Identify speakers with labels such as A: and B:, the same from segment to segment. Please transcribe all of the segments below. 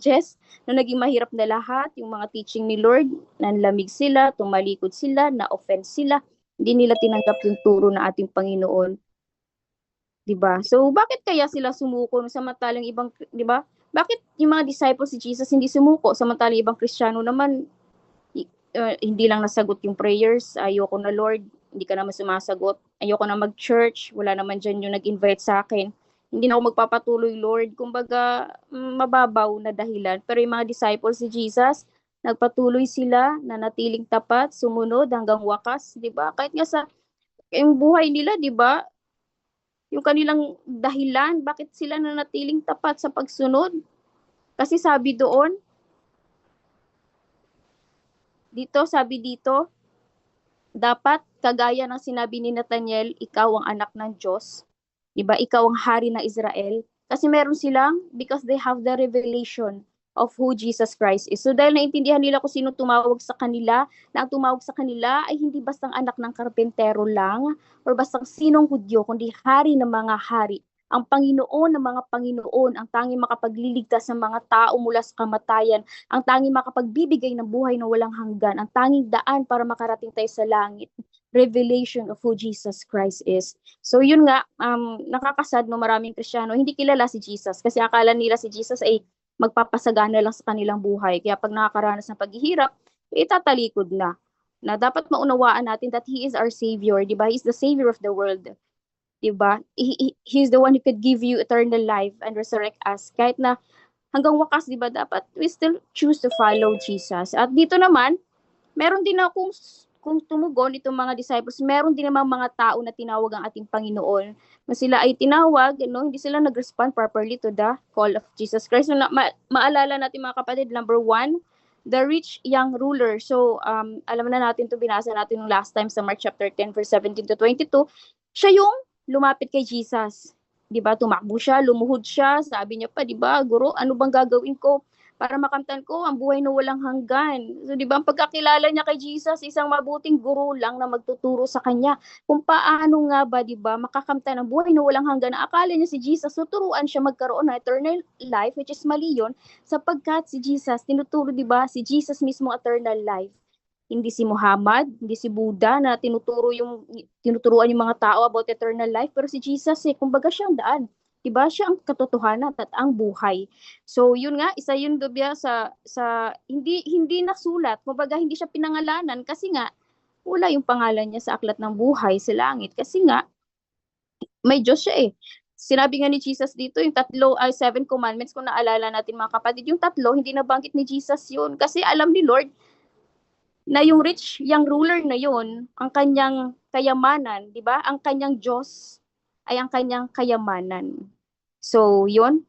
A: stages na naging mahirap na lahat, yung mga teaching ni Lord, nanlamig sila, tumalikod sila, na-offend sila, hindi nila tinanggap yung turo ng ating Panginoon. 'Di ba? So bakit kaya sila sumuko samantalang ibang 'di ba? Bakit yung mga disciples si Jesus hindi sumuko samantalang ibang Kristiyano naman hindi lang nasagot yung prayers, ayoko na Lord, hindi ka naman sumasagot, ayoko na mag-church, wala naman dyan yung nag-invite sa akin, hindi na ako magpapatuloy Lord, kumbaga mababaw na dahilan. Pero yung mga disciples si Jesus, nagpatuloy sila, nanatiling tapat, sumunod hanggang wakas, di ba? Kahit nga sa yung buhay nila, di ba? Yung kanilang dahilan, bakit sila nanatiling tapat sa pagsunod? Kasi sabi doon, sabi dito, dapat kagaya ng sinabi ni Nathaniel, ikaw ang anak ng Diyos. Diba? Ikaw ang hari ng Israel. Kasi meron silang, because they have the revelation of who Jesus Christ is. So dahil naintindihan nila kung sino tumawag sa kanila, na ang tumawag sa kanila ay hindi bastang anak ng karpentero lang, or bastang sinong Hudyo, kundi hari ng mga hari. Ang Panginoon ng mga Panginoon, ang tanging makapagliligtas ng mga tao mula sa kamatayan, ang tanging makapagbibigay ng buhay na walang hanggan, ang tanging daan para makarating tayo sa langit. Revelation of who Jesus Christ is. So yun nga, nakakasad no, maraming Kristiyano hindi kilala si Jesus kasi akala nila si Jesus ay magpapasagana lang sa kanilang buhay. Kaya pag nakakaranas ng paghihirap, itatalikod na dapat maunawaan natin that He is our Savior, di ba? He is the Savior of the world. Diba? He's the one who could give you eternal life and resurrect us. Kahit na hanggang wakas, diba, dapat we still choose to follow Jesus. At dito naman, meron din akong, kung tumugon itong mga disciples, meron din naman mga tao na tinawag ang ating Panginoon. Na sila ay tinawag, no, hindi sila nag-respond properly to the call of Jesus Christ. So, maalala natin mga kapatid, number 1, the rich young ruler. So, alam na natin to, binasa natin yung last time sa Mark chapter 10, verse 17 to 22. Siya yung lumapit kay Jesus. 'Di ba? Tumakbo siya, lumuhod siya, sabi niya pa, 'di ba? Guro, ano bang gagawin ko para makamtan ko ang buhay na walang hanggan? So 'di ba, ang pagkakilala niya kay Jesus, isang mabuting guro lang na magtuturo sa kanya kung paano nga ba, 'di ba, makakamtan ang buhay na walang hanggan. Akala niya si Jesus tuturuan siya magkaroon ng eternal life, which is mali 'yon, sapagkat si Jesus tinuturo, 'di ba, si Jesus mismo eternal life. Hindi si Muhammad, hindi si Buddha na tinuturuan yung mga tao about eternal life, pero si Jesus kumbaga siya ang daan. Diba? Siya ang katotohanan at ang buhay. So yun nga, isa yun dubya sa hindi nasulat, kumbaga hindi siya pinangalanan kasi nga wala yung pangalan niya sa aklat ng buhay sa langit kasi nga may Diyos siya eh. Sinabi nga ni Jesus dito, yung 7 commandments, kung naalala natin mga kapatid, yung 3, hindi nabanggit ni Jesus yun. Kasi alam ni Lord, na yung rich young ruler na yon, ang kanyang kayamanan, 'di ba? Ang kanyang Diyos ay ang kanyang kayamanan. So, yon.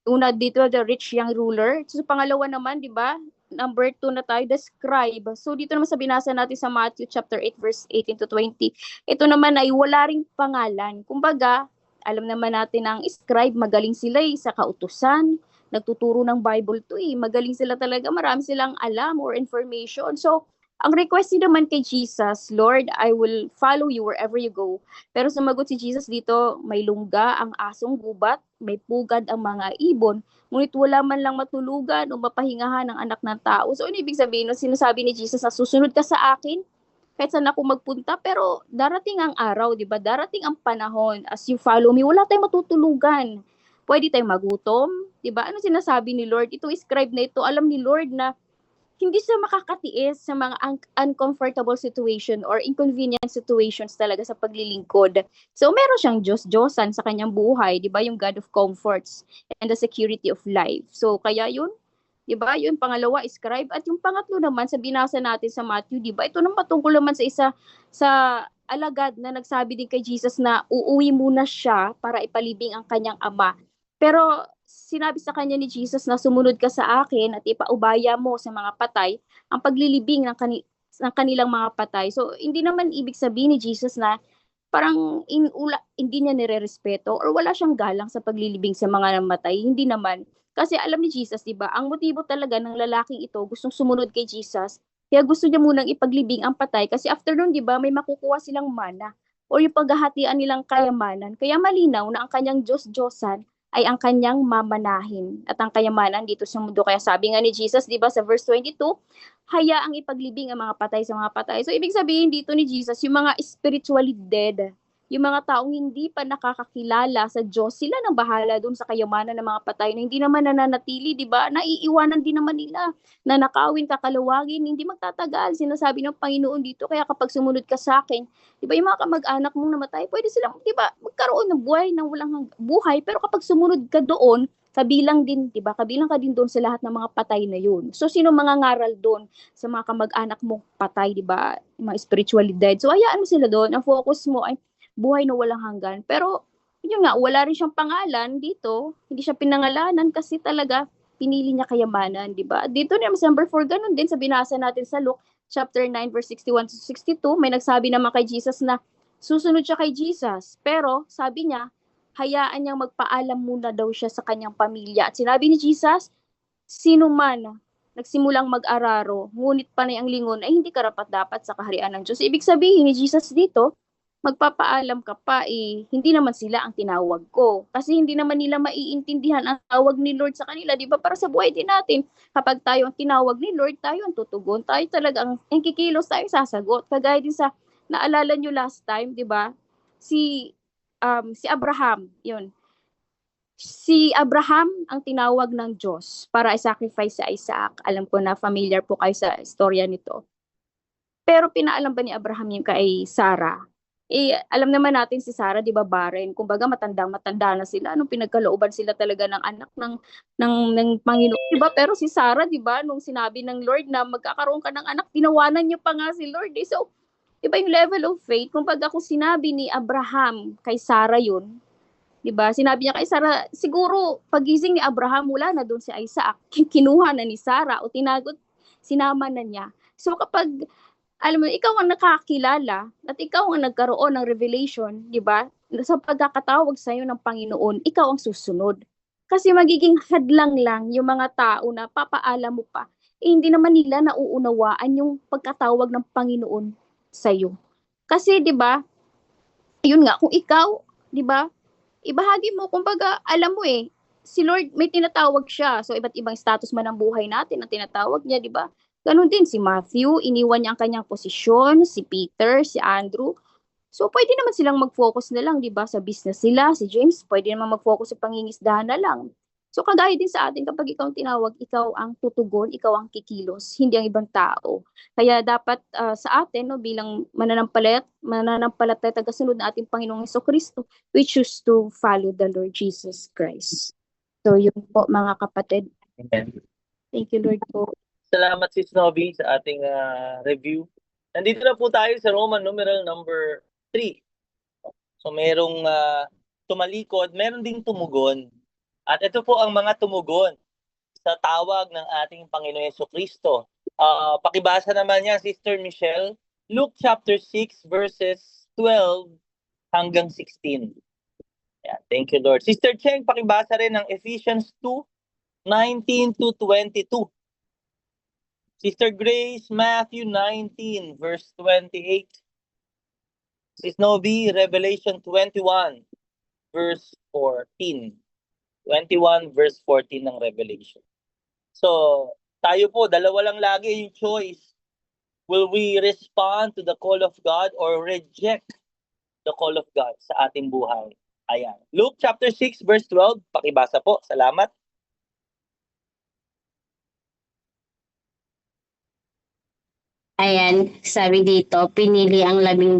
A: Una dito, the rich young ruler. So, pangalawa naman, 'di ba? Number 2 na tayo, the scribe. So, dito naman sa binasa natin sa Matthew chapter 8 verse 18 to 20. Ito naman ay wala ring pangalan. Kumbaga, alam naman natin ang scribe, magaling sila sa kautusan, nagtuturo ng Bible to magaling sila talaga, marami silang alam or information. So, ang request niya naman kay Jesus, Lord, I will follow you wherever you go. Pero sumagot si Jesus dito, may lungga ang asong gubat, may pugad ang mga ibon, ngunit wala man lang matulugan o mapahingahan ng anak ng tao. So, ano ibig sabihin? No, sinasabi ni Jesus na susunod ka sa akin, kahit saan ako magpunta, pero darating ang araw, di ba? Darating ang panahon, as you follow me, wala tayong matutulugan. Pwede tayong magutom, di ba? Ano sinasabi ni Lord? Itong scribe na ito, alam ni Lord na hindi siya makakatiis sa mga uncomfortable situation or inconvenient situations talaga sa paglilingkod. So, meron siyang Diyos-Diyosan sa kanyang buhay, di ba? Yung God of comforts and the security of life. So, kaya yun, di ba? Yun, pangalawa, scribe. At yung pangatlo naman, sa binasa natin sa Matthew, di ba? Ito naman patungkol naman sa alagad na nagsabi din kay Jesus na uuwi muna siya para ipalibing ang kanyang ama. Pero sinabi sa kanya ni Jesus na sumunod ka sa akin at ipaubaya mo sa mga patay ang paglilibing ng kanilang mga patay. So, hindi naman ibig sabihin ni Jesus na parang hindi niya nirerespeto or wala siyang galang sa paglilibing sa mga namatay. Hindi naman. Kasi alam ni Jesus, di ba, ang motibo talaga ng lalaking ito, gustong sumunod kay Jesus, kaya gusto niya munang ipaglibing ang patay kasi after nun, di ba, may makukuha silang mana or yung paghahatian nilang kayamanan. Kaya malinaw na ang kanyang Diyos-Diyosan ay ang kanyang mamanahin at ang kayamanan dito sa mundo. Kaya sabi nga ni Jesus, di ba, sa verse 22, hayaang ipaglibing ang mga patay sa mga patay. So, ibig sabihin dito ni Jesus, yung mga spiritually dead, yung mga taong hindi pa nakakakilala sa Diyos, sila nang bahala dun sa kayamanan ng mga patay na hindi naman nananatili, di ba? Naiiwanan din naman nila, nanakawin, kakalawagin, hindi magtatagal. Sinasabi ng Panginoon dito, kaya kapag sumunod ka sa akin, di ba yung mga kamag-anak mong namatay, pwede silang, di ba, magkaroon ng buhay ng walang buhay, pero kapag sumunod ka doon, kabilang din, di ba? Kabilang ka din doon sa lahat ng mga patay na yun. So, sino mangangaral doon sa mga kamag-anak mong patay, di ba? Mga spiritually dead. So, hayaan mo sila doon. Ang focus mo ay buhay na walang hanggan. Pero, yun nga, wala rin siyang pangalan dito. Hindi siya pinangalanan kasi talaga pinili niya kayamanan, di ba? Dito naman sa number 4, ganun din sa binasa natin sa Luke chapter 9 verse 61 to 62, may nagsabi naman kay Jesus na susunod siya kay Jesus. Pero sabi niya, hayaan niyang magpaalam muna daw siya sa kanyang pamilya. At sinabi ni Jesus, sino man nagsimulang mag-araro, ngunit panay ang lingon ay hindi karapat-dapat sa kaharian ng Diyos. Ibig sabihin ni Jesus dito, magpapaalam ka pa hindi naman sila ang tinawag ko. Kasi hindi naman nila maiintindihan ang tawag ni Lord sa kanila. Di ba? Para sa buhay din natin, kapag tayo ang tinawag ni Lord, tayo ang tutugon. Tayo talaga ang kikilos, tayo sasagot. Kagaya din sa, naalala nyo last time, di ba? Si Abraham, yun. Si Abraham ang tinawag ng Diyos para i-sacrifice sa Isaac. Alam ko na familiar po kayo sa istorya nito. Pero pinaalam ba ni Abraham yung kay Sarah? Alam naman natin si Sarah, 'di ba, barren. Kumbaga matandang-matanda na sila nung pinagkalooban sila talaga ng anak ng Panginoon, 'di ba? Pero si Sarah, 'di ba, nung sinabi ng Lord na magkakaroon ka ng anak, tinawanan niya pa nga si Lord. So, 'di ba yung level of faith? Kumbaga kung sinabi ni Abraham kay Sarah 'yun, 'di ba? Sinabi niya kay Sarah, siguro pagising ni Abraham wala na doon si Isaac. Kinuha na ni Sarah o tinagot, sinama na niya. So kapag alam mo, ikaw ang nakakilala at ikaw ang nagkaroon ng revelation, di ba? Sa pagkakatawag sa iyo ng Panginoon, ikaw ang susunod. Kasi magiging hadlang lang yung mga tao na papaalam mo pa, hindi naman nila nauunawaan yung pagkatawag ng Panginoon sa iyo. Kasi, di ba, yun nga, kung ikaw, di ba, ibahagi mo, kumbaga, alam mo si Lord may tinatawag siya. So, iba't ibang status man ng buhay natin ang tinatawag niya, di ba? Ganon din si Matthew, iniwan niya ang kanyang posisyon, si Peter, si Andrew. So, pwede naman silang mag-focus na lang, di ba, sa business nila. Si James, pwede naman mag-focus sa pangingisdahan na lang. So, kagaya din sa atin, kapag ikaw ang tinawag, ikaw ang tutugon, ikaw ang kikilos, hindi ang ibang tao. Kaya dapat sa atin, no, bilang mananampalataya tagasunod na ating Panginoong Jesucristo, we choose to follow the Lord Jesus Christ. So, yun po mga kapatid.
B: Amen.
A: Thank you, Lord po.
B: Salamat Sis Novi sa ating review. Nandito na po tayo sa Roman numeral number 3. So merong tumalikod, meron ding tumugon. At ito po ang mga tumugon sa tawag ng ating Panginoon Jesucristo. Pakibasa naman niya, Sister Michelle, Luke chapter 6 verses 12 hanggang 16. Yeah, thank you, Lord. Sister Cheng, pakibasa rin ng Ephesians 2:19 to 22. Sister Grace, Matthew 19 verse 28. Sis Novi, Revelation 21 verse 14. 21 verse 14 ng Revelation. So, tayo po, dalawa lang lagi yung choice. Will we respond to the call of God or reject the call of God sa ating buhay? Ayan. Luke chapter 6 verse 12, pakibasa po. Salamat.
C: Ayan, sabi dito, pinili ang 12.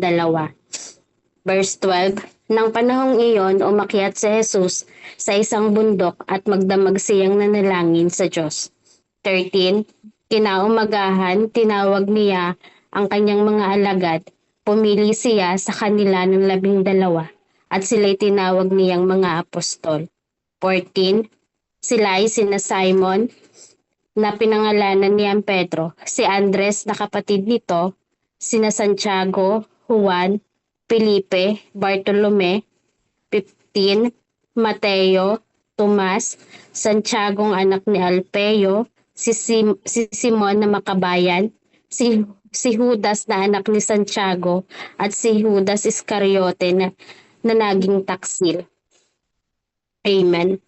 C: Verse 12, nang panahong iyon, umakyat si Jesus sa isang bundok at magdamag siyang nanalangin sa Diyos. 13, kinaumagahan, tinawag niya ang kanyang mga alagad, pumili siya sa kanila ng 12 at sila'y tinawag niyang mga apostol. 14, sila ay sina Simon, na pinangalanan ni Pedro, si Andres na kapatid nito, sina Santiago, Juan, Felipe, Bartolome, 15, Mateo, Tomas, Santiago ang anak ni Alpeo, si Simon na makabayan, si Judas na anak ni Santiago, at si Judas Iscariote na naging taksil. Amen.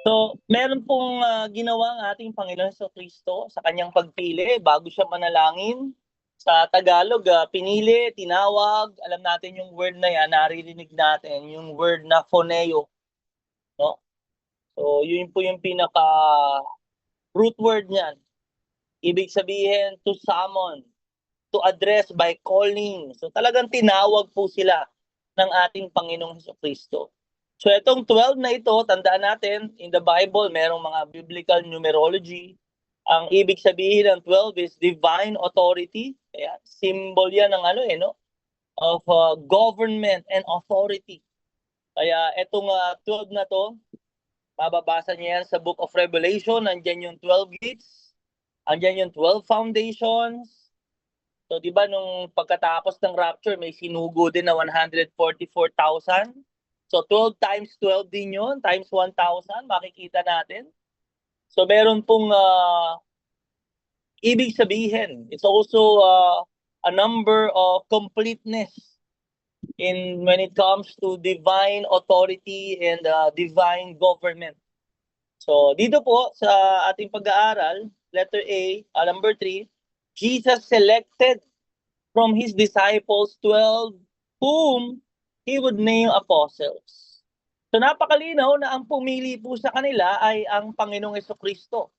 B: So, meron pong ginawa ang ating Panginoon Kristo sa kanyang pagpili bago siya manalangin. Sa Tagalog, pinili, tinawag. Alam natin yung word na yan, naririnig natin, yung word na phoneo. No? So, yun po yung pinaka root word niyan. Ibig sabihin, to summon, to address by calling. So, talagang tinawag po sila ng ating Panginoong Kristo. So itong 12 na ito, tandaan natin, in the Bible, merong mga biblical numerology. Ang ibig sabihin ng 12 is divine authority. Kaya symbol yan ng of government and authority. Kaya itong 12 na to, mababasa niyo yan sa Book of Revelation, nandiyan yung 12 gates, andyan yung 12 foundations. So di ba nung pagkatapos ng rapture, may sinugo din na 144,000. So 12 times 12 din yun, times 1,000, makikita natin. So meron pong ibig sabihin. It's also a number of completeness when it comes to divine authority and divine government. So dito po sa ating pag-aaral, letter A, number 3, Jesus selected from his disciples 12 whom he would name apostles. So napakalinaw na ang pumili po sa kanila ay ang Panginoong Kristo.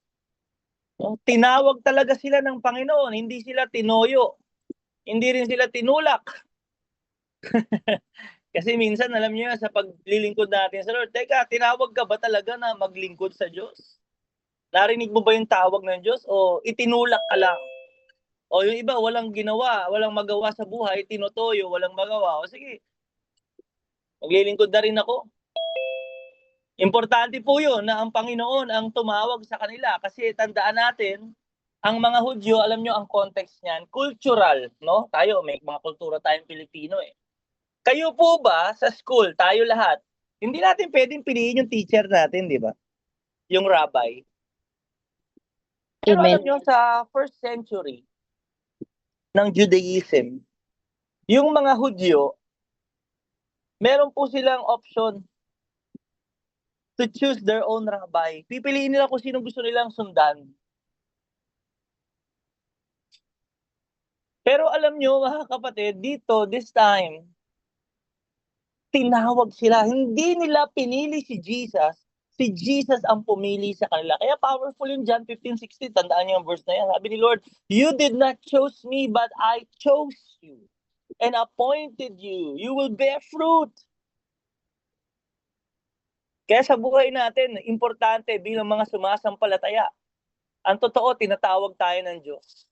B: So, tinawag talaga sila ng Panginoon, hindi sila tinoyo. Hindi rin sila tinulak. Kasi minsan, alam niyo, sa paglilingkod natin sa Lord, teka, tinawag ka ba talaga na maglingkod sa Diyos? Narinig mo ba yung tawag ng Diyos o itinulak ka lang? O yung iba, walang ginawa, walang magawa sa buhay, tinotoyo, walang magawa. O sige, maglilingkod na rin ako. Importante po yun na ang Panginoon ang tumawag sa kanila kasi tandaan natin, ang mga Hudyo, alam nyo ang context niyan, cultural, no? Tayo, may mga kultura tayong Pilipino eh. Kayo po ba sa school, tayo lahat, hindi natin pwedeng piliin yung teacher natin, di ba? Yung rabbi. Pero
C: Amen.
B: alam nyo, sa first century ng Judaism, yung mga Hudyo, meron po silang option to choose their own rabbi. Pipiliin nila kung sino gusto nilang sundan. Pero alam nyo, mga kapatid, dito, this time, tinawag sila. Hindi nila pinili si Jesus. Si Jesus ang pumili sa kanila. Kaya powerful yung John 15:16. Tandaan niyo yung verse na yan. Sabi ni Lord, you did not choose me, but I chose you and appointed you. You will bear fruit. Kaya sa buhay natin, importante bilang mga sumasampalataya. Ang totoo, tinatawag tayo ng Diyos.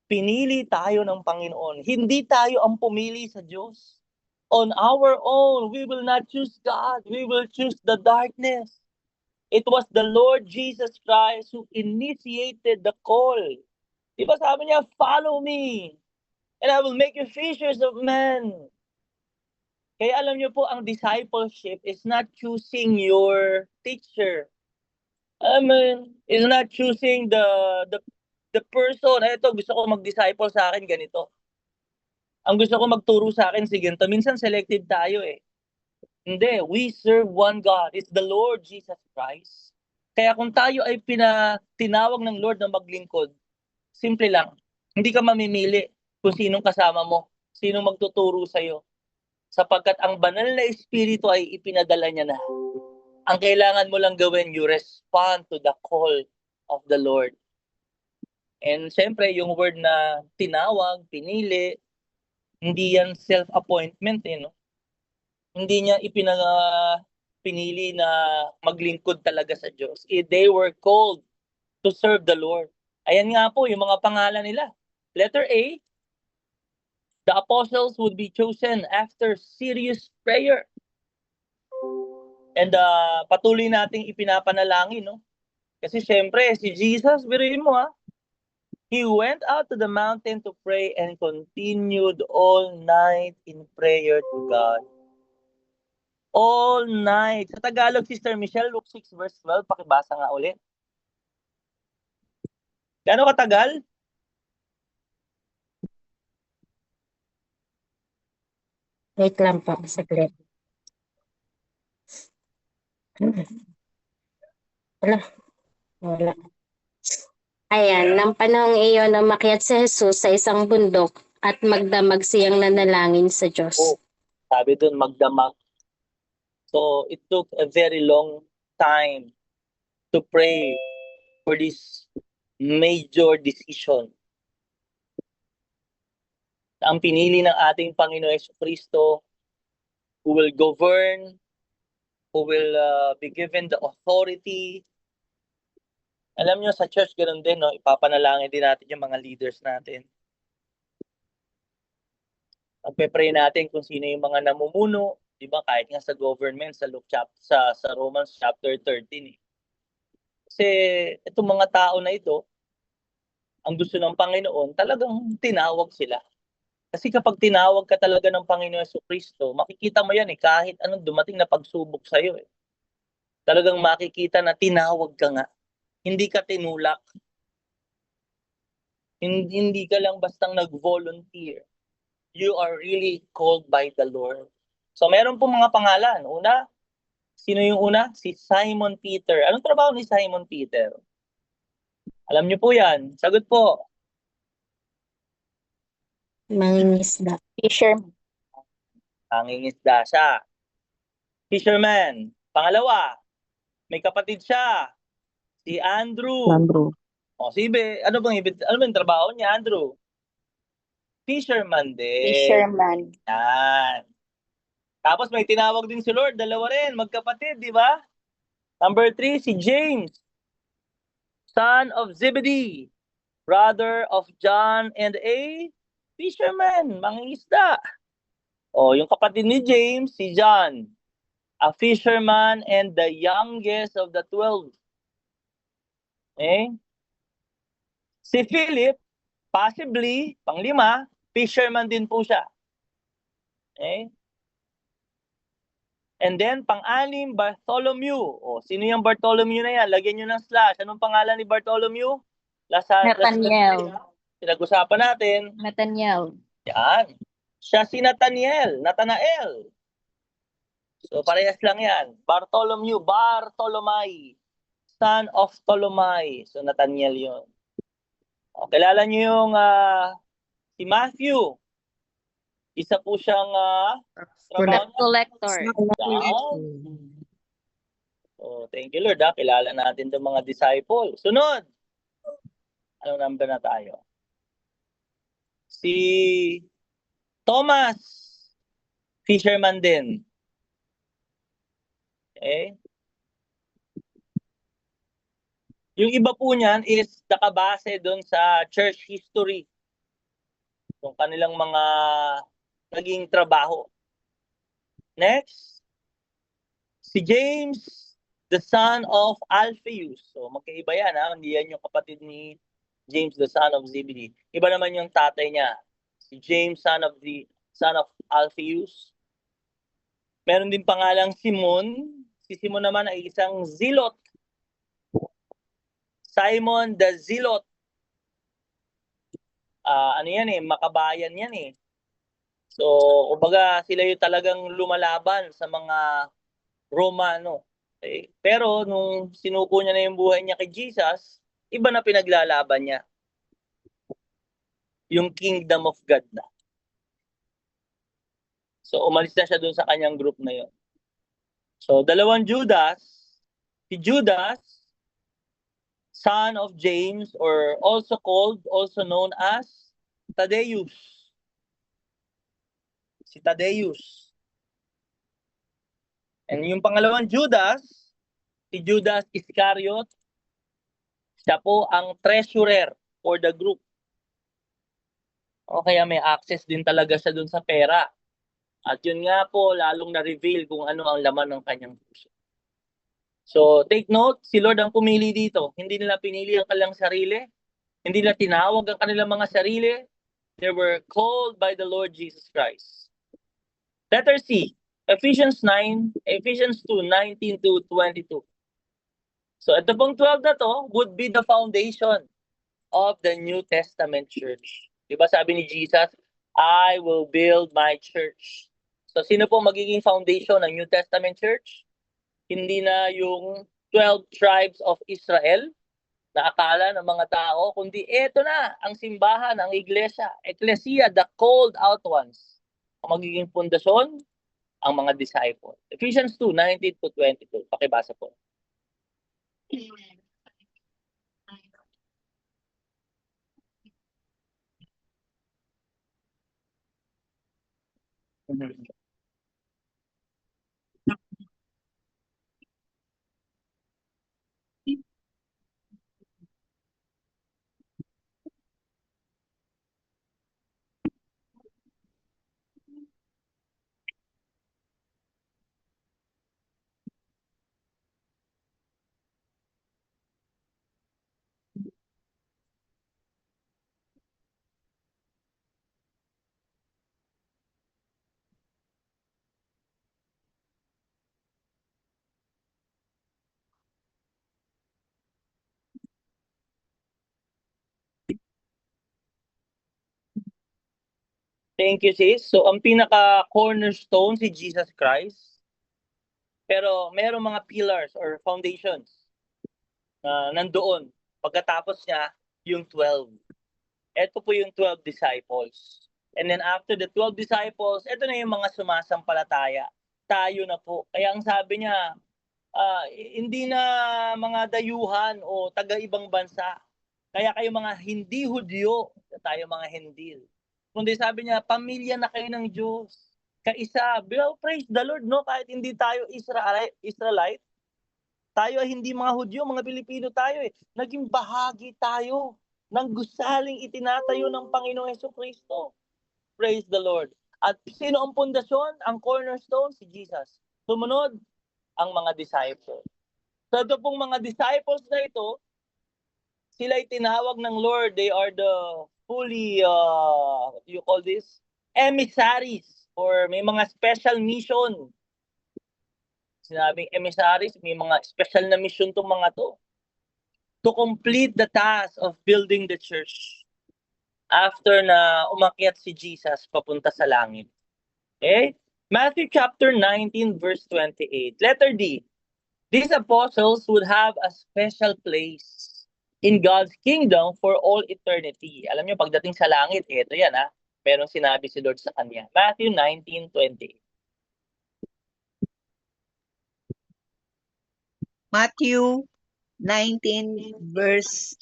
B: Pinili tayo ng Panginoon. Hindi tayo ang pumili sa Diyos. On our own, we will not choose God. We will choose the darkness. It was the Lord Jesus Christ who initiated the call. Diba sabi niya, follow me, and I will make you fishers of men. Kaya alam niyo po, ang discipleship is not choosing your teacher. I mean, is not choosing the person. Ito, gusto ko mag-disciple sa akin, ganito. Ang gusto ko magturo sa akin, sige, ganito. Minsan selective tayo eh. Hindi, we serve one God. It's the Lord Jesus Christ. Kaya kung tayo ay tinawag ng Lord na maglingkod, simple lang. Hindi ka mamimili kung sinong kasama mo, sinong magtuturo sa'yo. Sapagkat ang banal na espiritu ay ipinadala niya na. Ang kailangan mo lang gawin, you respond to the call of the Lord. And siyempre, yung word na tinawag, pinili, hindi yan self-appointment eh, no? Hindi niya pinili na maglingkod talaga sa Diyos. They were called to serve the Lord. Ayan nga po, yung mga pangalan nila. Letter A, the apostles would be chosen after serious prayer. And patuloy nating ipinapanalangin, no? Kasi syempre, si Jesus, biruin mo ha, he went out to the mountain to pray and continued all night in prayer to God. All night. Sa Tagalog, Sister Michelle, Luke 6 verse 12, pakibasa nga ulit. Gaano katagal?
C: Wait lang po, saglit. Wala. Wala. Ayan, nang panahong iyon, umakyat si Jesus sa isang bundok at magdamag siyang nanalangin sa Diyos.
B: Oh, sabi dun, magdamag. So, it took a very long time to pray for this major decision. Ang pinili ng ating Panginoon Jesucristo, who will govern, who will be given the authority. Alam nyo, sa church, ganun din, no? Ipapanalangin din natin yung mga leaders natin. Pagpe-pray natin kung sino yung mga namumuno, di ba? Kahit nga sa government, sa sa Romans chapter 13. Eh. Kasi itong mga tao na ito, ang gusto ng Panginoon, talagang tinawag sila. Kasi kapag tinawag ka talaga ng Panginoon Jesucristo, makikita mo yan kahit anong dumating na pagsubok sa'yo. Talagang makikita na tinawag ka nga. Hindi ka tinulak. Hindi ka lang bastang nag-volunteer. You are really called by the Lord. So meron po mga pangalan. Una, sino yung una? Si Simon Peter. Anong trabaho ni Simon Peter? Alam niyo po yan. Sagot po.
C: Mangingisda.
A: Fisherman.
B: Nangingisda siya. Fisherman. Pangalawa, may kapatid siya. Si Andrew. O, ano bang trabaho niya, Andrew? Fisherman din.
A: Fisherman.
B: Yan. Tapos may tinawag din si Lord, dalawa rin, magkapatid, di ba? Number 3, si James, son of Zebedee, brother of John and a fisherman, mangingisda. O, yung kapatid ni James, si John, a fisherman and the youngest of the 12. Okay? Si Philip, possibly, panglima, fisherman din po siya. Okay? And then, pang-anim, Bartholomew. O, sino yung Bartholomew na yan? Lagyan nyo ng slash. Anong pangalan ni Bartholomew?
A: Nathaniel.
B: Pinag-usapan natin.
A: Nathaniel.
B: Yan. Siya si Nathaniel. So, parehas lang yan. Bartholomew, Bartolomai. Son of Ptolemy. So, Nathaniel yun. O, kilala nyo yung si Matthew. Isa po siyang
A: Collector.
B: Oh, thank you Lord. Kilala natin itong mga disciples. Sunod. Anong number na tayo? Si Thomas. Fisherman din. Okay. Yung iba po niyan is nakabase doon sa church history. Yung kanilang mga naging trabaho. Next, si James, the son of Alphaeus. So magkaiba yan, ha? Hindi yan yung kapatid ni James, the son of Zebedee. Iba naman yung tatay niya. Si James, son of Alphaeus. Meron din pangalang Simon. Si Simon naman ay isang zealot. Simon the Zealot. Ano yan makabayan yan So, kumbaga sila yung talagang lumalaban sa mga Romano. Okay? Pero nung sinuko niya na yung buhay niya kay Jesus, iba na pinaglalaban niya. Yung kingdom of God na. So, umalis na siya dun sa kanyang group na yun. So, dalawang Judas. Si Judas, son of James, or also known as Thaddeus. Si Thaddeus. And yung pangalawang Judas, si Judas Iscariot, siya po ang treasurer for the group. O kaya may access din talaga siya dun sa pera. At yun nga po, lalong na-reveal kung ano ang laman ng kanyang puso. So, take note, si Lord ang pumili dito. Hindi nila pinili ang kanilang sarili. Hindi nila tinawag ang kanilang mga sarili. They were called by the Lord Jesus Christ. Letter C, Ephesians 2:19-22. So, ito pong 12 na to would be the foundation of the New Testament church. Diba sabi ni Jesus, I will build my church. So, sino po magiging foundation ng New Testament church? Hindi na yung 12 tribes of Israel na akala ng mga tao, kundi eto na ang simbahan, ang iglesia, ecclesia, the called out ones. Ang magiging pundasyon, ang mga disciple. Ephesians 2:19 to 22. Pakibasa po. Mhm. Thank you, sis. So, ang pinaka-cornerstone si Jesus Christ. Pero merong mga pillars or foundations na nandoon. Pagkatapos niya, yung 12. Ito po yung 12 disciples. And then after the 12 disciples, ito na yung mga sumasampalataya. Tayo na po. Kaya ang sabi niya, hindi na mga dayuhan o taga-ibang bansa. Kaya kayo mga hindi Hudyo, tayo mga Hindil. Kundi sabi niya, pamilya na kayo ng Diyos. Kaisa. Well, praise the Lord, no? Kahit hindi tayo Israelite, tayo ay hindi mga Hudyo, mga Pilipino tayo eh. Naging bahagi tayo ng gusaling itinatayo ng Panginoong Hesukristo. Praise the Lord. At sino ang pundasyon? Ang cornerstone? Si Jesus. Sumunod, ang mga disciples. So ito pong mga disciples na ito, sila ay tinawag ng Lord. They are the fully, what do you call this? Emissaries. Or may mga special mission. Sinabing emissaries, may mga special na mission itong mga to. To complete the task of building the church. After na umakyat si Jesus papunta sa langit. Okay? Matthew chapter 19 verse 28. Letter D. These apostles would have a special place in God's kingdom for all eternity. Alam niyo, pagdating sa langit, ito yan ha. Merong sinabi si Lord sa kanya. Matthew 19:28.
D: Matthew 19 verse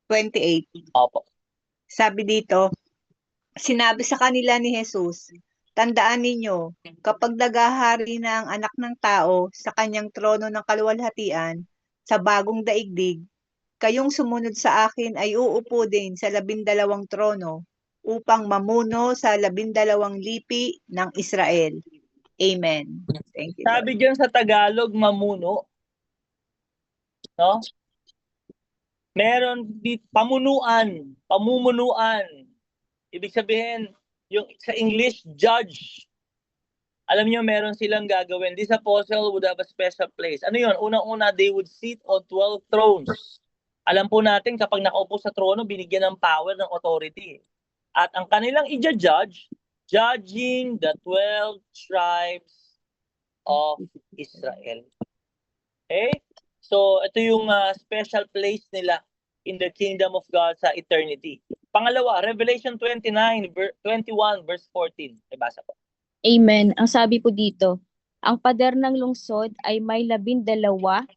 D: 28.
B: Opo.
D: Sabi dito, sinabi sa kanila ni Jesus, tandaan ninyo, kapag nagahari na ang anak ng tao sa kanyang trono ng kaluwalhatian sa bagong daigdig, kayong sumunod sa akin ay uupo din sa 12 trono upang mamuno sa 12 lipi ng Israel. Amen. Thank you, Lord.
B: Sabi diyan sa Tagalog, mamuno. No? Meron pamunuan, pamumunuan. Ibig sabihin, yung sa English, judge. Alam niyo, meron silang gagawin. This apostle would have a special place. Ano yun? Unang-una, they would sit on 12 thrones. Alam po natin, kapag nakaupo sa trono, binigyan ng power, ng authority. At ang kanilang i-judge, judging the 12 tribes of Israel. Okay? So, ito yung special place nila in the kingdom of God sa eternity. Pangalawa, Revelation 21 verse 14. Ibasa po.
A: Amen. Ang sabi po dito, ang pader ng lungsod ay may 12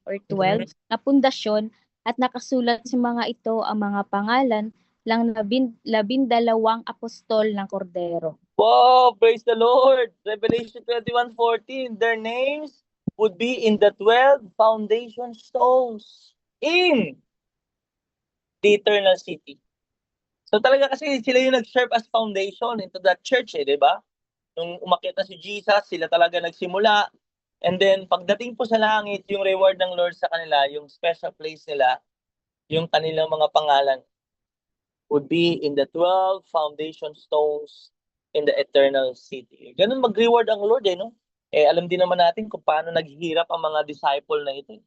A: or 12 na pundasyon at nakasulat sa mga ito ang mga pangalan ng 12 apostol ng Kordero.
B: Wow, praise the Lord. Revelation 21:14. Their names would be in the 12 foundation stones in the eternal city. So talaga kasi sila yung nag-serve as foundation into that church di ba? Nung umakyat na si Jesus, sila talaga nagsimula. And then, pagdating po sa langit, yung reward ng Lord sa kanila, yung special place nila, yung kanilang mga pangalan, would be in the 12 foundation stones in the eternal city. Ganun mag-reward ang Lord no? Alam din naman natin kung paano naghihirap ang mga disciple na ito.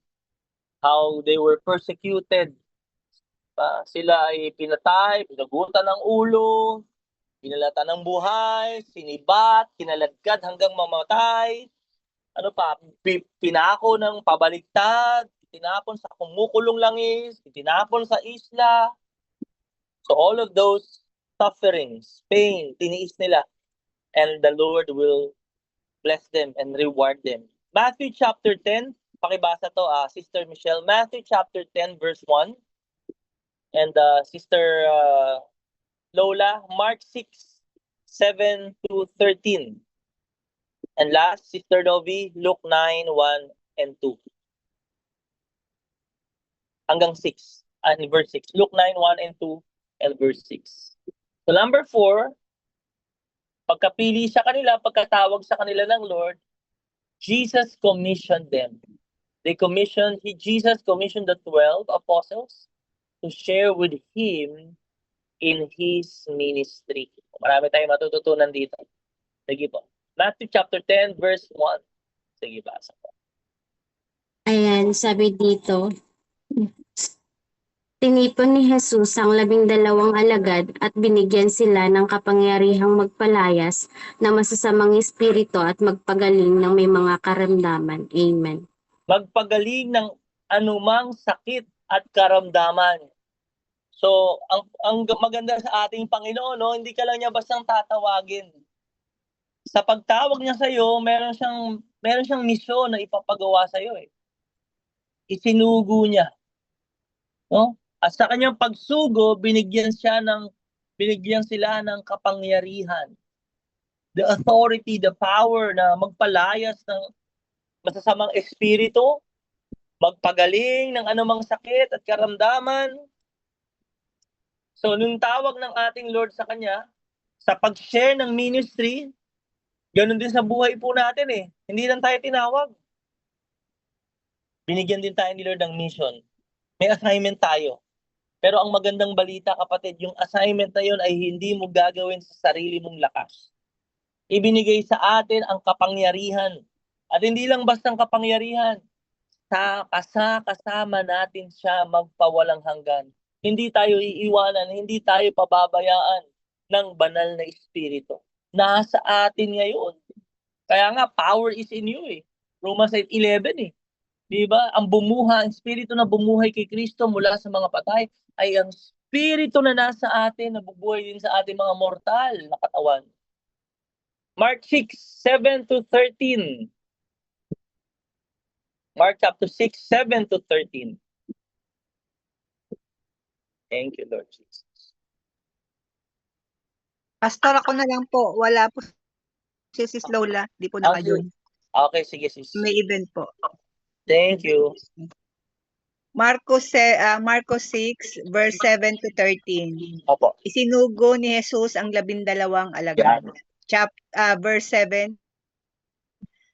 B: How they were persecuted. Sila ay pinatay, pinagutan ng ulo, pinalatan ng buhay, sinibat, kinaladkad hanggang mamatay. ano pa, pinako ng pabaliktad, tinapon sa kumukulong langis, tinapon sa isla. So all of those sufferings, pain, tiniis nila, and the Lord will bless them and reward them. Matthew chapter 10, pakibasa to, Sister Michelle. Matthew chapter 10, verse 1. And Sister Lola, Mark 6, 7 to 13. And last, Sister Novi, Luke 9, 1 and 2. Hanggang 6, verse 6. Luke 9, 1 and 2, and verse 6. So number 4, pagkapili sa kanila, pagkatawag sa kanila ng Lord, Jesus commissioned them. Jesus commissioned the 12 apostles to share with him in his ministry. Marami tayong matututunan dito. Sige po. Matthew chapter 10, verse 1. Sige, basa po.
C: Ayan, sabi dito, tinipon ni Jesus ang 12 alagad at binigyan sila ng kapangyarihang magpalayas ng masasamang espiritu at magpagaling ng may mga karamdaman. Amen.
B: Magpagaling ng anumang sakit at karamdaman. So, ang maganda sa ating Panginoon, no, hindi ka lang niya bastang tatawagin. Sa pagtawag niya sa iyo, meron siyang misyon na ipapagawa sa iyo eh. Isinugo niya. No? At sa kanyang pagsugo, binigyan sila ng kapangyarihan. The authority, the power na magpalayas ng masasamang espiritu, magpagaling ng anumang sakit at karamdaman. So, nung tawag ng ating Lord sa kanya, sa pag-share ng ministry, ganun din sa buhay po natin eh. Hindi lang tayo tinawag. Binigyan din tayo ni Lord ng mission. May assignment tayo. Pero ang magandang balita, kapatid, yung assignment na yun ay hindi mo gagawin sa sarili mong lakas. Ibinigay sa atin ang kapangyarihan. At hindi lang bastang kapangyarihan. Kasama natin siya magpawalang hanggan. Hindi tayo iiwanan, hindi tayo pababayaan ng banal na espiritu. Nasa atin ngayon. Kaya nga, power is in you eh. Romans 8:11 eh. Diba? Ang espiritu na bumuhay kay Kristo mula sa mga patay ay ang espiritu na nasa atin na bubuhay din sa ating mga mortal na katawan. Mark 6, 7 to 13. Mark chapter 6, 7 to 13. Thank you, Lord Jesus.
D: Pastor, ako na lang po. Wala po si Sis Lola. Di po naka-join.
B: Okay, sige sis.
D: May event po.
B: Thank you.
D: Marcos 6, verse 7 to 13.
B: Opo.
D: Isinugo ni Jesus ang 12 alagad. Verse 7,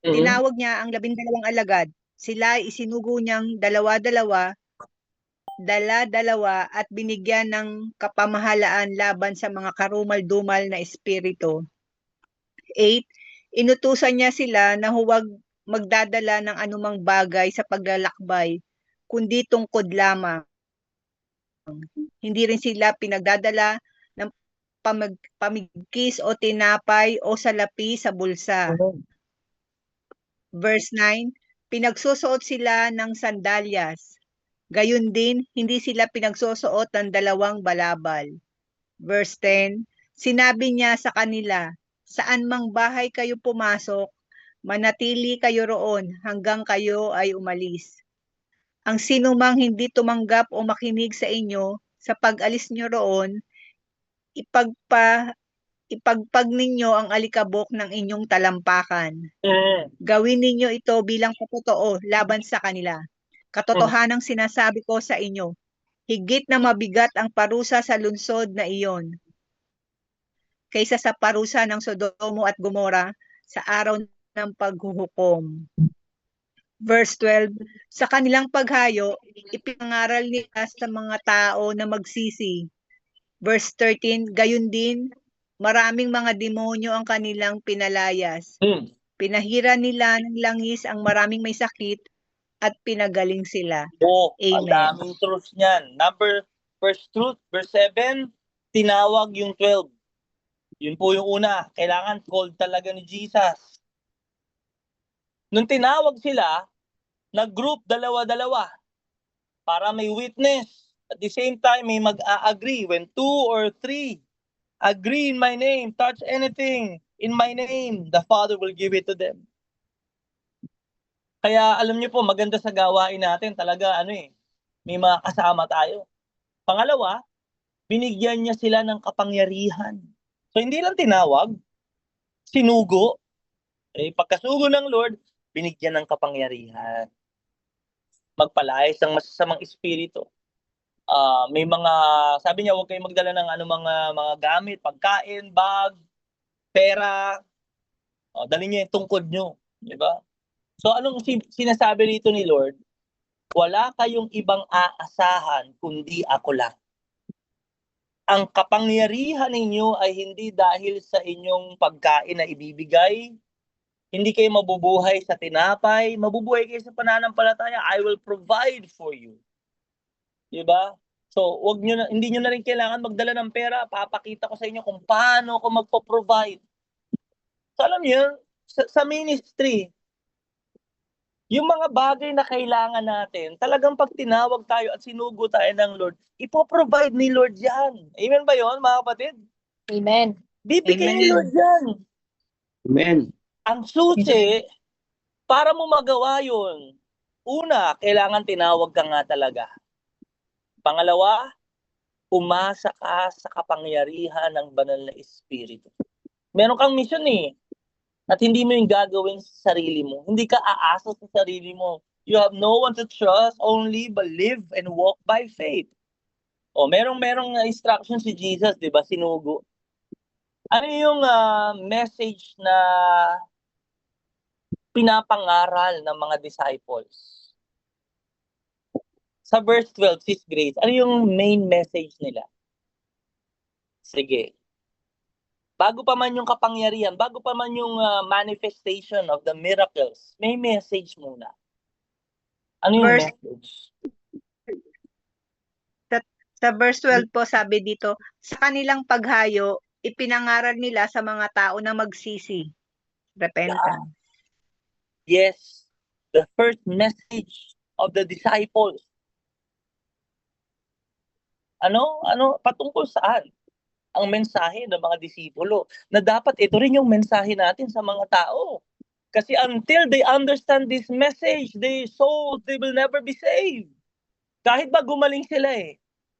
D: tinawag niya ang 12 alagad. Sila isinugo niyang dalawa-dalawa at binigyan ng kapamahalaan laban sa mga karumal-dumal na espiritu. 8, inutusan niya sila na huwag magdadala ng anumang bagay sa paglalakbay, kundi tungkod lamang. Hindi rin sila pinagdadala ng pamigkis o tinapay o salapi sa bulsa. Verse 9, pinagsusuot sila ng sandalyas. Gayun din, hindi sila pinagsusuot ng 2 balabal. Verse 10, sinabi niya sa kanila, saan mang bahay kayo pumasok, manatili kayo roon hanggang kayo ay umalis. Ang sinumang hindi tumanggap o makinig sa inyo, sa pag-alis nyo roon, ipagpag ninyo ang alikabok ng inyong talampakan. Gawin ninyo ito bilang patotoo laban sa kanila. Katotohanang sinasabi ko sa inyo, higit na mabigat ang parusa sa lungsod na iyon kaysa sa parusa ng Sodomo at Gomora sa araw ng paghuhukom. Verse 12, sa kanilang paghayo, ipinangaral nila sa mga tao na magsisi. Verse 13, gayon din, maraming mga demonyo ang kanilang pinalayas. Pinahira nila ng langis ang maraming may sakit at pinagaling sila.
B: Ang daming truths niyan. First truth, verse 7, tinawag yung 12. Yun po yung una. Kailangan called talaga ni Jesus. Nung tinawag sila, nag-group dalawa-dalawa para may witness. At the same time, may mag-a-agree. When 2 or 3 agree in my name, touch anything in my name, the Father will give it to them. Kaya alam niyo po, maganda sa gawain natin talaga may mga kasama tayo. Pangalawa, binigyan niya sila ng kapangyarihan. So hindi lang tinawag, sinugo. Pagkasugo ng Lord, binigyan ng kapangyarihan. Magpalayas ng masasamang espiritu. May mga, sabi niya, huwag kayong magdala ng mga gamit, pagkain, bag, pera. Dali niyo yung tungkod niyo. Di ba? So anong sinasabi rito ni Lord? Wala kayong ibang aasahan kundi ako lang. Ang kapangyarihan ninyo ay hindi dahil sa inyong pagkain na ibibigay. Hindi kayo mabubuhay sa tinapay, mabubuhay kayo sa pananampalataya. I will provide for you. Diba? So, hindi nyo na rin kailangan magdala ng pera. Papakita ko sa inyo kung paano ako magpo-provide. So, alam niyo, sa ministry, yung mga bagay na kailangan natin, talagang pag tinawag tayo at sinugo tayo ng Lord, ipoprovide ni Lord yan. Amen ba yon, mga kapatid?
A: Amen.
B: Bibigyan
D: Amen.
B: ni Lord yan.
E: Amen.
B: Ang susi, para mo magawa yun, una, kailangan tinawag ka nga talaga. Pangalawa, umasa ka sa kapangyarihan ng banal na espiritu. Meron kang mission at hindi mo yung gagawin sa sarili mo. Hindi ka aasa sa sarili mo. You have no one to trust, only believe and walk by faith. Merong instruction si Jesus, di ba? Sinugo. Ano yung message na pinapangaral ng mga disciples? Sa verse 12, Sis Grace, ano yung main message nila? Sige. Bago pa man yung kapangyarihan, bago pa man yung manifestation of the miracles, may message muna. Ano yung message?
D: Sa verse 12 po, sabi dito, sa kanilang paghayo, ipinangaral nila sa mga tao na magsisi. Repentance.
B: Yes. The first message of the disciples. Patungkol saan? Ang mensahe ng mga disipulo. Na dapat ito rin yung mensahe natin sa mga tao. Kasi until they understand this message, their souls, they will never be saved. Kahit ba gumaling sila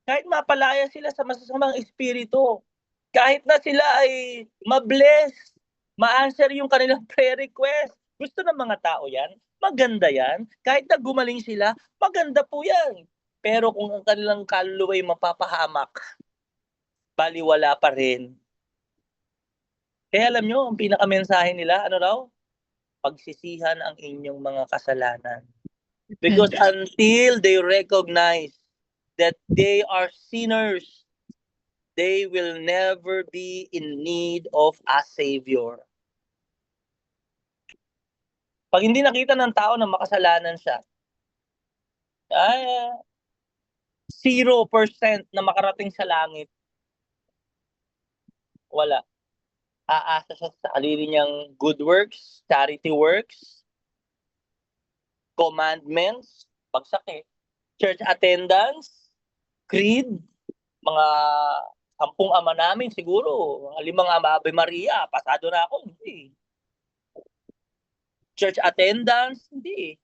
B: kahit mapalaya sila sa masasamang espiritu, kahit na sila ay ma-bless, ma-answer yung kanilang prayer request, gusto ng mga tao yan, maganda yan. Kahit na gumaling sila, maganda po yan. Pero kung ang kanilang kaluluwa ay mapapahamak, baliwala pa rin. Kaya alam nyo, ang pinakamensahe nila, ano raw? Pagsisihan ang inyong mga kasalanan. Because until they recognize that they are sinners, they will never be in need of a Savior. Pag hindi nakita ng tao na makasalanan siya, 0% na makarating sa langit. Wala. Aasa siya sa sarili niyang good works, charity works, commandments, pagsakit, church attendance, creed, mga 10 ama namin siguro, 5 Ave Maria, pasado na ako, hindi. Church attendance, hindi.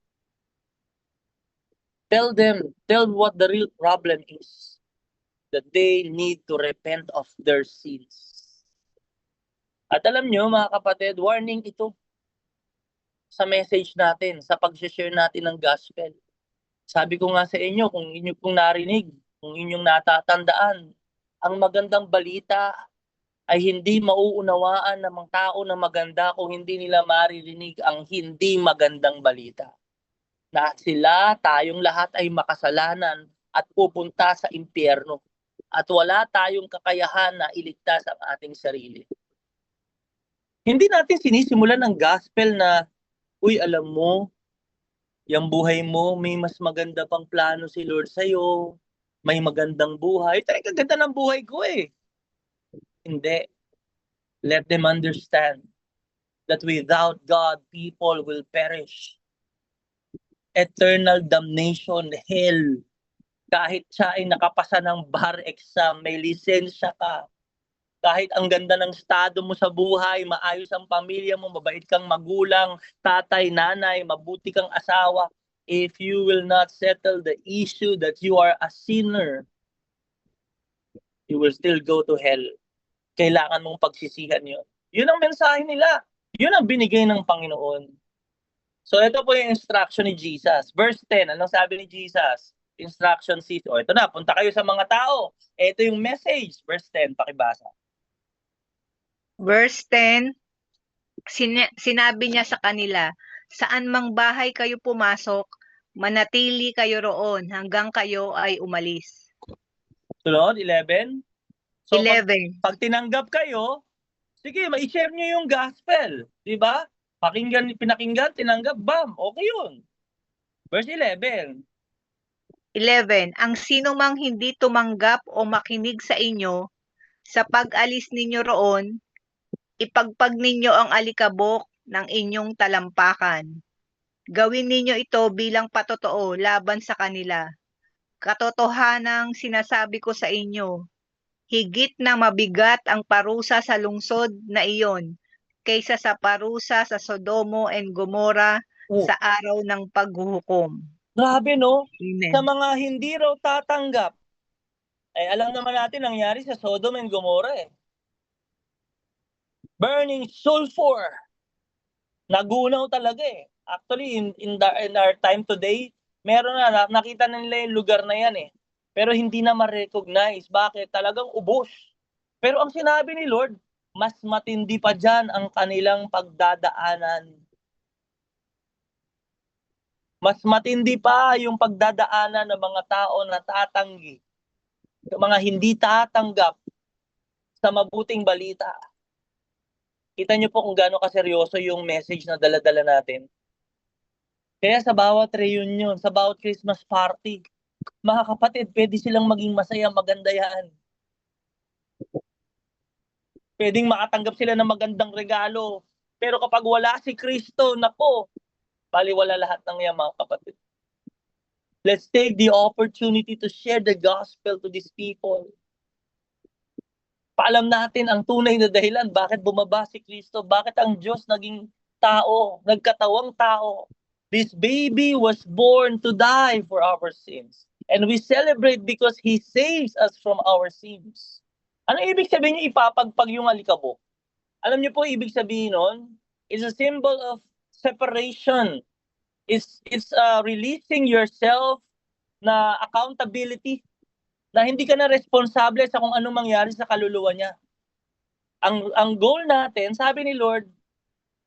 B: Tell what the real problem is. That they need to repent of their sins. At alam nyo, mga kapatid, warning ito sa message natin, sa pag-share natin ng gospel. Sabi ko nga sa inyo, kung inyo pong narinig, kung inyong natatandaan, ang magandang balita ay hindi mauunawaan ng mga tao na maganda kung hindi nila maririnig ang hindi magandang balita. Na sila, tayong lahat ay makasalanan at pupunta sa impyerno. At wala tayong kakayahan na iligtas ang ating sarili. Hindi natin sinisimulan ng gospel na, uy, alam mo, yung buhay mo, may mas maganda pang plano si Lord sa'yo. May magandang buhay. Talagang ganda ng buhay ko Hindi. Let them understand that without God, people will perish. Eternal damnation, hell. Kahit siya ay nakapasa ng bar exam, may lisensya ka, kahit ang ganda ng estado mo sa buhay, maayos ang pamilya mo, mabait kang magulang, tatay, nanay, mabuti kang asawa, if you will not settle the issue that you are a sinner, you will still go to hell. Kailangan mong pagsisihan yun. Yun ang mensahe nila. Yun ang binigay ng Panginoon. So ito po yung instruction ni Jesus. Verse 10, anong sabi ni Jesus? Instruction 6. O ito na, punta kayo sa mga tao. Ito yung message. Verse 10, pakibasa.
D: Verse 10, sinabi niya sa kanila, saan mang bahay kayo pumasok, manatili kayo roon hanggang kayo ay umalis.
B: Sunod, 11. So
D: 11.
B: pag tinanggap kayo, sige, ma-share nyo yung gospel. Diba? Pinakinggan, tinanggap, bam, okay yun. Verse 11.
D: 11. Ang sino mang hindi tumanggap o makinig sa inyo, sa pag-alis ninyo roon, ipagpag ninyo ang alikabok ng inyong talampakan. Gawin ninyo ito bilang patotoo laban sa kanila. Katotohanang sinasabi ko sa inyo, higit na mabigat ang parusa sa lungsod na iyon kaysa sa parusa sa Sodomo and Gomorrah sa araw ng paghuhukom.
B: Grabe, no?
D: Amen.
B: Sa mga hindi raw tatanggap, ay alam naman natin nangyari sa Sodom and Gomorrah eh. Burning sulfur. Nagunaw talaga eh. Actually, in our time today, meron na, nakita na nila yung lugar na yan eh. Pero hindi na ma-recognize. Bakit? Talagang ubos. Pero ang sinabi ni Lord, mas matindi pa dyan ang kanilang pagdadaanan. Mas matindi pa yung pagdadaanan ng mga tao na tatanggi. Mga hindi tatanggap sa mabuting balita. Kita niyo po kung gaano kaseryoso yung message na dala-dala natin. Kaya sa bawat reunion, sa bawat Christmas party, mga kapatid, pwede silang maging masaya, maganda yan. Pwedeng makatanggap sila ng magandang regalo. Pero kapag wala si Kristo, nako, baliwala lahat ng yan, mga kapatid. Let's take the opportunity to share the gospel to these people. Paalam natin ang tunay na dahilan bakit bumaba si Kristo, bakit ang Diyos naging tao, nagkatawang tao. This baby was born to die for our sins. And we celebrate because He saves us from our sins. Ano ibig sabihin niyo ipapagpag yung alikabok? Alam niyo po ibig sabihin nun? It's a symbol of separation. It's releasing yourself na accountability, na hindi ka na responsable sa kung anong mangyari sa kaluluwa niya. Ang goal natin, sabi ni Lord,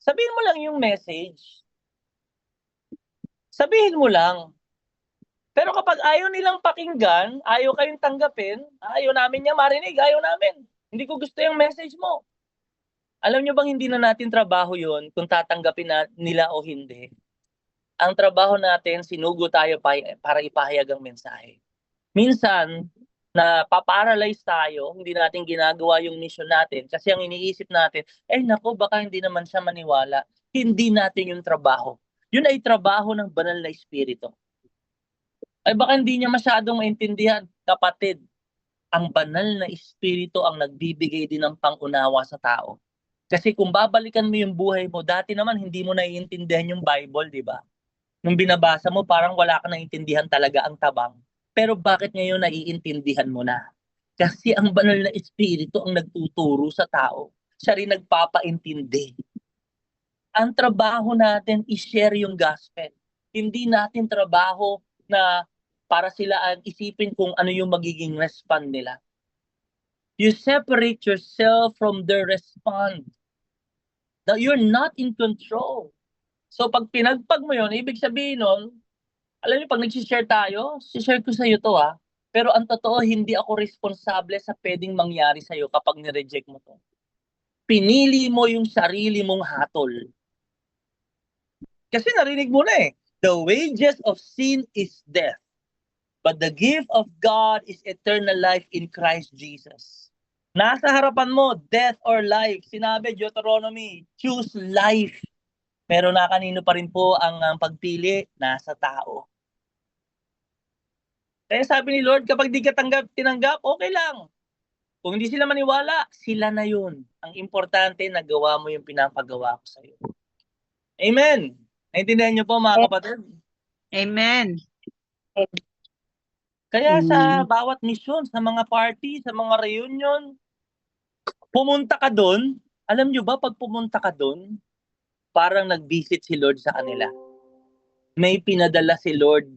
B: sabihin mo lang yung message. Sabihin mo lang. Pero kapag ayaw nilang pakinggan, ayaw kayong tanggapin, ayaw namin niya marinig, ayaw namin. Hindi ko gusto yung message mo. Alam niyo bang hindi na natin trabaho yon kung tatanggapin nila o hindi? Ang trabaho natin, sinugo tayo para ipahayag ang mensahe. Minsan, na paparalyze tayo, hindi natin ginagawa yung mission natin kasi ang iniisip natin, nako, baka hindi naman siya maniwala. Hindi natin yung trabaho. Yun ay trabaho ng banal na espiritu. Ay baka hindi niya masyadong maintindihan. Kapatid, ang banal na espiritu ang nagbibigay din ng pangunawa sa tao. Kasi kung babalikan mo yung buhay mo, dati naman hindi mo naiintindihan yung Bible, di ba? Nung binabasa mo, parang wala ka naiintindihan talaga ang tabang. Pero bakit ngayon naiintindihan mo na? Kasi ang banal na espiritu ang nagtuturo sa tao. Siya rin nagpapaintindi. Ang trabaho natin i-share yung gospel. Hindi natin trabaho na para sila isipin kung ano yung magiging respond nila. You separate yourself from their respond. Now, you're not in control. So pag pinagpag mo yun, ibig sabihin nun, alam niyo, pag nag-share tayo, share ko sa iyo to Pero ang totoo, hindi ako responsable sa pwedeng mangyari sa iyo kapag ni-reject mo to. Pinili mo yung sarili mong hatol. Kasi narinig mo na The wages of sin is death. But the gift of God is eternal life in Christ Jesus. Nasa harapan mo, death or life. Sinabi, Deuteronomy, choose life. Pero na kanino pa rin po ang pagpili? Nasa tao. Kaya sabi ni Lord, kapag di ka tinanggap, okay lang. Kung hindi sila maniwala, sila na yun. Ang importante, nagawa mo yung pinapagawa ko sa'yo. Amen. Naintindihan niyo po mga kapatid?
D: Amen.
B: Kaya sa bawat mission, sa mga party, sa mga reunion, pumunta ka doon. Alam niyo ba, pag pumunta ka doon, parang nag-visit si Lord sa kanila. May pinadala si Lord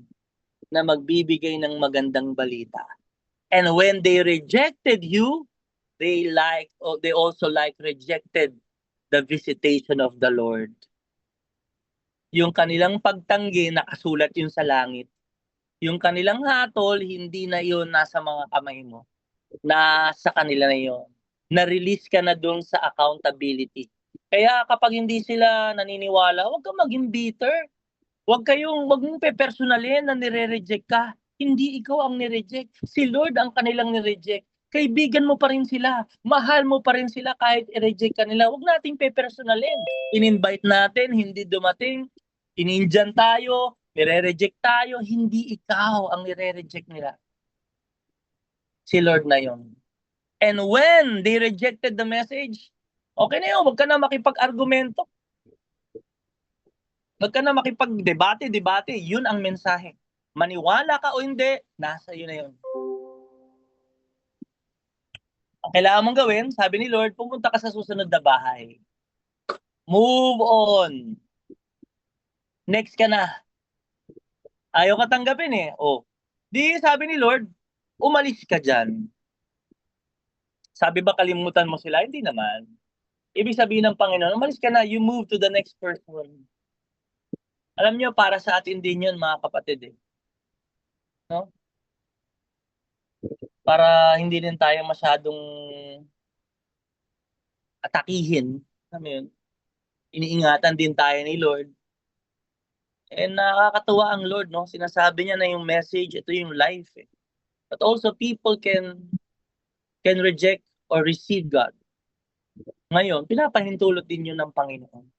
B: na magbibigay ng magandang balita. And when they rejected you, they also rejected the visitation of the Lord. Yung kanilang pagtanggi, nakasulat yun sa langit. Yung kanilang hatol, hindi na yun nasa mga kamay mo. Nasa kanila na yun. Na-release ka na dun sa accountability. Kaya kapag hindi sila naniniwala, huwag kang maging bitter. Huwag mong pe-personalin na nire-reject ka. Hindi ikaw ang nireject. Si Lord ang kanilang nireject. Kaibigan mo pa rin sila. Mahal mo pa rin sila kahit i-reject ka nila. Huwag nating pe-personalin. In-invite natin, hindi dumating. In-Indian tayo, nire-reject tayo. Hindi ikaw ang nire-reject nila. Si Lord na yon. And when they rejected the message, okay na yun. Huwag ka na makipag-argumento. Huwag ka na makipag-debate. Yun ang mensahe. Maniwala ka o hindi, nasa iyo na yun. Ang kailangan mong gawin, sabi ni Lord, pumunta ka sa susunod na bahay. Move on. Next ka na. Ayaw ka tanggapin eh. Di sabi ni Lord, umalis ka dyan. Sabi ba kalimutan mo sila? Hindi naman. Ibig sabihin ng Panginoon, umalis ka na, you move to the next person. Alam nyo, para sa atin din yun, mga kapatid eh. No? Para hindi din tayo masyadong atakihin. Alam yun? Iniingatan din tayo ni Lord. And nakakatuwa ang Lord, no? Sinasabi niya na yung message, ito yung life eh. But also people can reject or receive God. Ngayon, pinapahintulot din yun ng Panginoon.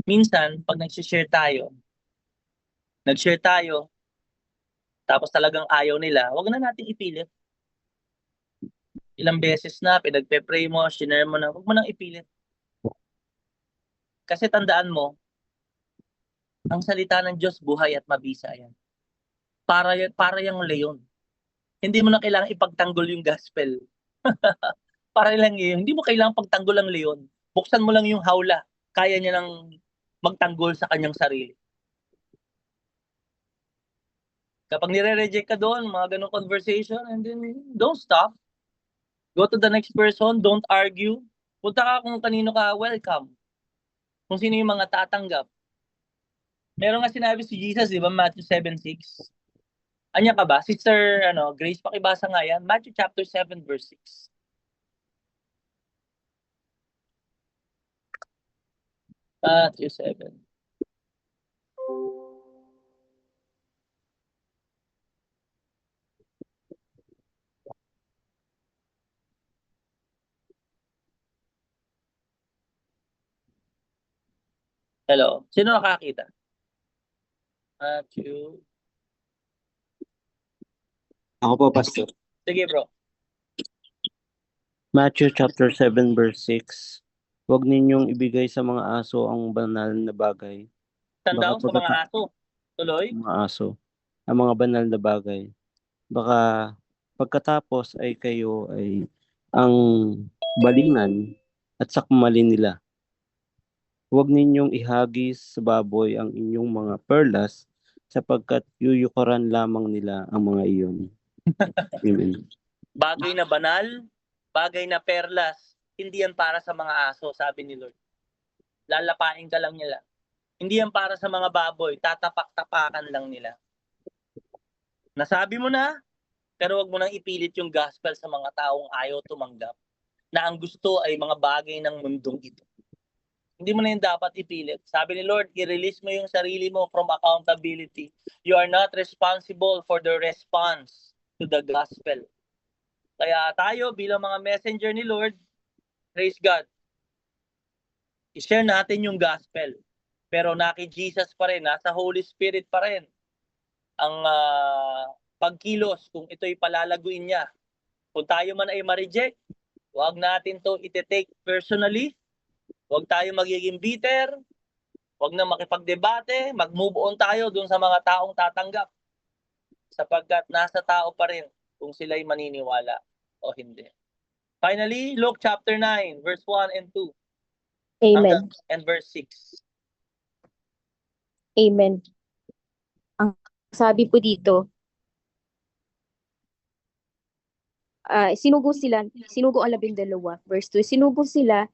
B: Minsan, pag nag-share tayo, tapos talagang ayaw nila, wag na natin ipilit. Ilang beses na, pinagpe-pray mo, shinare mo na, wag mo nang ipilit. Kasi tandaan mo, ang salita ng Diyos, buhay at mabisa yan. Para yung leon. Hindi mo na kailangan ipagtanggol yung gospel. Para lang yun. Hindi mo kailangan pagtanggol ang leon. Buksan mo lang yung hawla. Kaya niya nang magtanggol sa kanyang sarili. Kapag nire-reject ka doon, mga ganong conversation, and then don't stop. Go to the next person, don't argue. Punta ka kung kanino ka, welcome. Kung sino yung mga tatanggap. Meron nga sinabi si Jesus, di ba, Matthew 7:6. Anya ka ba? Sister Grace, pakibasa nga yan. Matthew chapter 7 verse 6. Matthew 7. Hello? Sino nakakita? Matthew.
E: Ako po, Pastor.
B: Sige, bro.
E: Matthew chapter 7 verse 6. Huwag ninyong ibigay sa mga aso ang banal na bagay.
B: Tandaan sa mga aso. Tuloy.
E: Mga aso. Ang mga banal na bagay. Baka pagkatapos ay kayo ay ang balingan at sakmalin nila. Huwag ninyong ihagis sa baboy ang inyong mga perlas sapagkat yuyukuran lamang nila ang mga iyon. Amen.
B: Bagay na banal, bagay na perlas, hindi yan para sa mga aso, sabi ni Lord. Lalapain ka lang nila. Hindi yan para sa mga baboy, tatapak-tapakan lang nila. Nasabi mo na, pero wag mo nang ipilit yung gospel sa mga taong ayaw tumanggap, na ang gusto ay mga bagay ng mundong ito. Hindi mo na yung dapat ipilit. Sabi ni Lord, i-release mo yung sarili mo from accountability. You are not responsible for the response to the gospel. Kaya tayo bilang mga messenger ni Lord, praise God, i-share natin yung gospel. Pero naki Jesus pa rin, nasa Holy Spirit pa rin ang pagkilos kung ito'y palalaguin niya. Kung tayo man ay ma-reject, huwag natin to ite-take personally. Huwag tayo magiging bitter. Huwag na makipagdebate. Mag-move on tayo dun sa mga taong tatanggap. Sapagkat nasa tao pa rin kung sila'y maniniwala o hindi. Finally, Luke chapter 9, verse 1 and 2.
A: Amen.
B: And verse 6.
A: Amen. Ang sabi po dito, sinugo ang 12. Verse 2, sinugo sila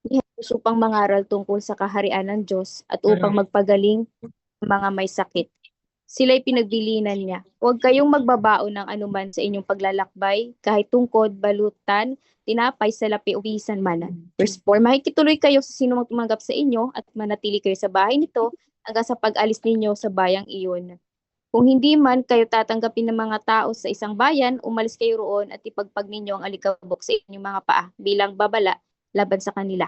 A: ni Jesus upang mangaral tungkol sa kaharian ng Diyos at upang magpagaling ng mga may sakit. Sila'y pinagbilinan niya. Huwag kayong magbabaon ng anuman sa inyong paglalakbay, kahit tungkod, balutan, tinapay, salapi, o bisan man. Verse 4, makikituloy kayo sa sino mang tumanggap sa inyo at manatili kayo sa bahay nito hanggang sa pag-alis ninyo sa bayang iyon. Kung hindi man kayo tatanggapin ng mga tao sa isang bayan, umalis kayo roon at ipagpag ninyo ang alikabok sa inyong mga paa bilang babala laban sa kanila.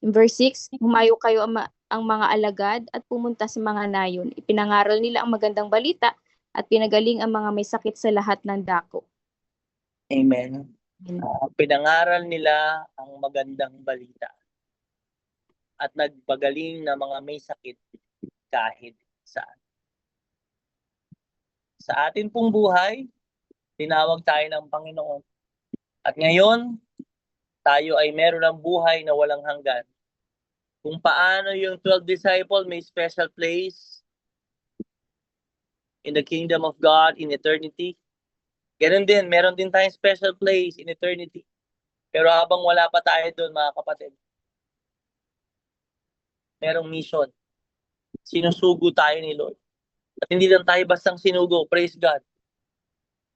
A: In verse 6, humayo kayo ang mga alagad at pumunta sa mga nayon. Ipinangaral nila ang magandang balita at pinagaling ang mga may sakit sa lahat ng dako.
B: Amen. Pinangaral nila ang magandang balita at nagpagaling ng mga may sakit kahit saan. Sa atin pong buhay, tinawag tayo ng Panginoon. At ngayon, tayo ay meron ng buhay na walang hanggan. Kung paano yung 12 disciples may special place in the kingdom of God in eternity, ganun din, meron din tayong special place in eternity. Pero habang wala pa tayo doon, mga kapatid, merong mission. Sinusugo tayo ni Lord. At hindi lang tayo bastang sinugo, praise God,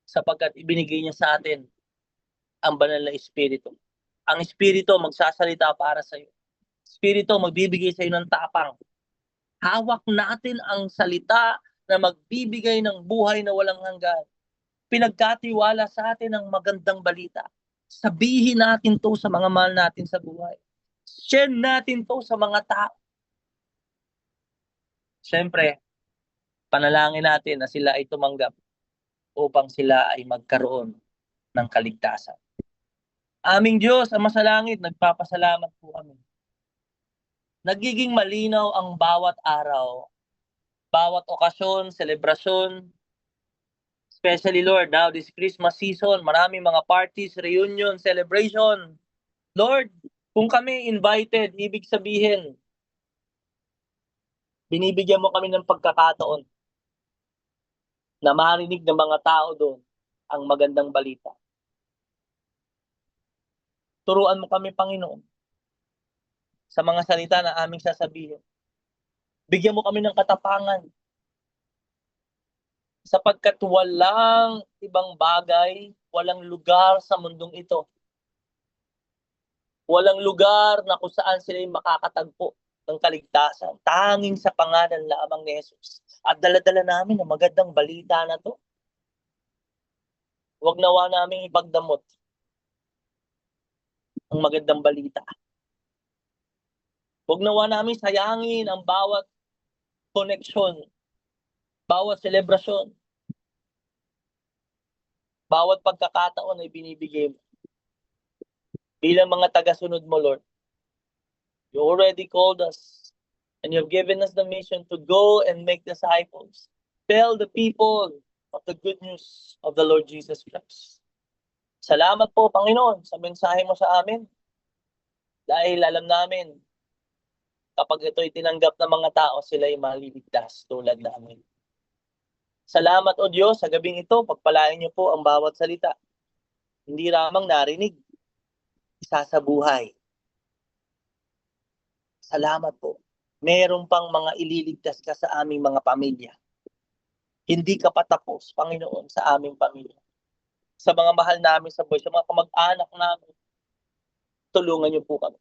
B: sapagkat ibinigay niya sa atin ang banal na Espiritu. Ang Espiritu magsasalita para sa iyo. Espiritu magbibigay sa iyo ng tapang. Hawak natin ang salita na magbibigay ng buhay na walang hanggan. Pinagkatiwala sa atin ang magandang balita. Sabihin natin to sa mga mahal natin sa buhay. Share natin to sa mga tao. Siyempre, panalangin natin na sila ay tumanggap upang sila ay magkaroon ng kaligtasan. Aming Diyos, ang masalangit, nagpapasalamat po kami. Nagiging malinaw ang bawat araw, bawat okasyon, selebrasyon, especially Lord, now this Christmas season, maraming mga parties, reunion, celebration. Lord, kung kami invited, ibig sabihin, binibigyan mo kami ng pagkakataon na marinig ng mga tao doon ang magandang balita. Turuan mo kami, Panginoon, sa mga salita na aming sasabihin. Bigyan mo kami ng katapangan sapagkat walang ibang bagay, walang lugar sa mundong ito. Walang lugar na kung saan sila makakatagpo ng kaligtasan. Tanging sa pangalan lamang ni Jesus. At dala-dala namin ang magandang balita na to. Huwag nawa namin ipagdamot ang magandang balita. Huwag nawa namin sayangin ang bawat connection, bawat selebrasyon, bawat pagkakataon ay binibigay mo. Bilang mga taga-sunod mo, Lord, you already called us and you have given us the mission to go and make disciples. Tell the people of the good news of the Lord Jesus Christ. Salamat po, Panginoon, sa mensahe mo sa amin. Dahil alam namin, kapag ito'y tinanggap ng mga tao, sila ay maliligtas tulad namin. Salamat, O Diyos, sa gabing ito, pagpalain niyo po ang bawat salita. Hindi lamang narinig, isa sa buhay. Salamat po. Meron pang mga ililigtas ka sa aming mga pamilya. Hindi ka patapos, Panginoon, sa aming pamilya. Sa mga mahal namin sa buhay, sa mga kamag-anak namin, tulungan niyo po kami.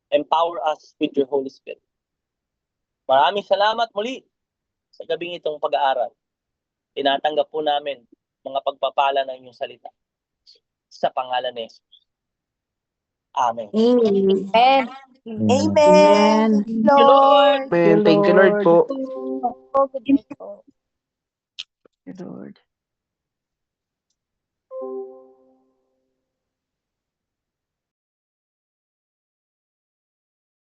B: Empower us with your Holy Spirit. Maraming salamat muli sa gabing itong pag-aaral. Tinatanggap po namin mga pagpapala ng inyong salita. Sa pangalan ni Jesus. Amen.
C: Amen.
A: Amen.
F: Amen.
B: Thank you, Lord.
F: Amen. Thank you, Lord po.
A: Oh, good night po.
F: Lord.